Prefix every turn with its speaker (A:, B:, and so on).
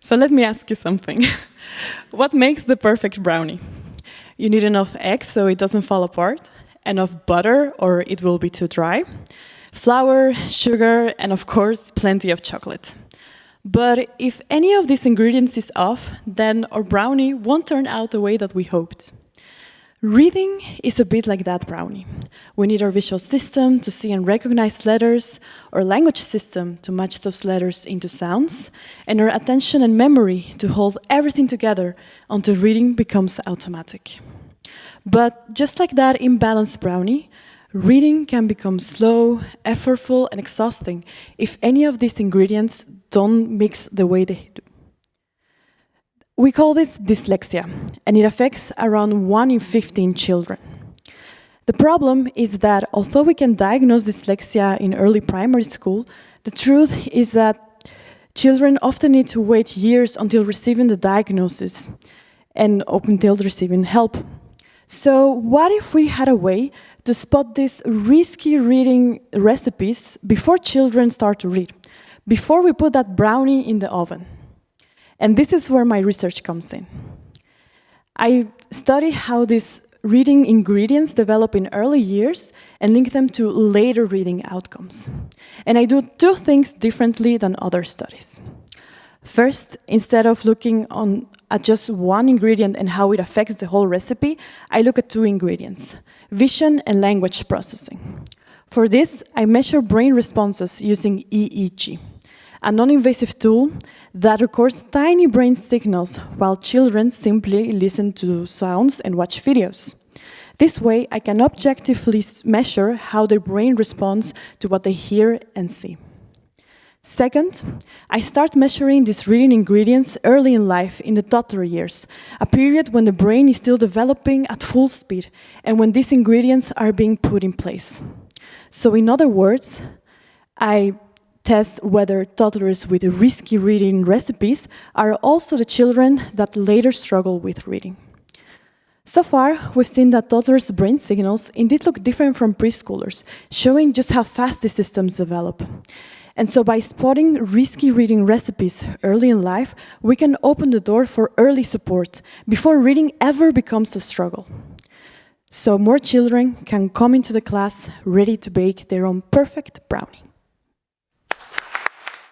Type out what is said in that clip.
A: So let me ask you something. What makes the perfect brownie? You need enough eggs so it doesn't fall apart, enough butter or it will be too dry, flour, sugar, and of course, plenty of chocolate. But if any of these ingredients is off, then our brownie won't turn out the way that we hoped. Reading is a bit like that brownie. We need our visual system to see and recognize letters, our language system to match those letters into sounds, and our attention and memory to hold everything together until reading becomes automatic. But just like that imbalanced brownie, reading can become slow, effortful, and exhausting if any of these ingredients don't mix the way they do. We call this dyslexia, and it affects around 1 in 15 children. The problem is that although we can diagnose dyslexia in early primary school, the truth is that children often need to wait years until receiving the diagnosis and up until receiving help. So what if we had a way to spot these risky reading recipes before children start to read, before we put that brownie in the oven? And this is where my research comes in. I study how these reading ingredients develop in early years and link them to later reading outcomes. And I do two things differently than other studies. First, instead of looking at just one ingredient and how it affects the whole recipe, I look at two ingredients, vision and language processing. For this, I measure brain responses using EEG, a non-invasive tool that records tiny brain signals while children simply listen to sounds and watch videos. This way, I can objectively measure how their brain responds to what they hear and see. Second, I start measuring these reading ingredients early in life, in the toddler years, a period when the brain is still developing at full speed and when these ingredients are being put in place. So in other words, I test whether toddlers with risky reading recipes are also the children that later struggle with reading. So far, we've seen that toddlers' brain signals indeed look different from preschoolers, showing just how fast these systems develop. And so by spotting risky reading recipes early in life, we can open the door for early support before reading ever becomes a struggle. So more children can come into the class ready to bake their own perfect brownie.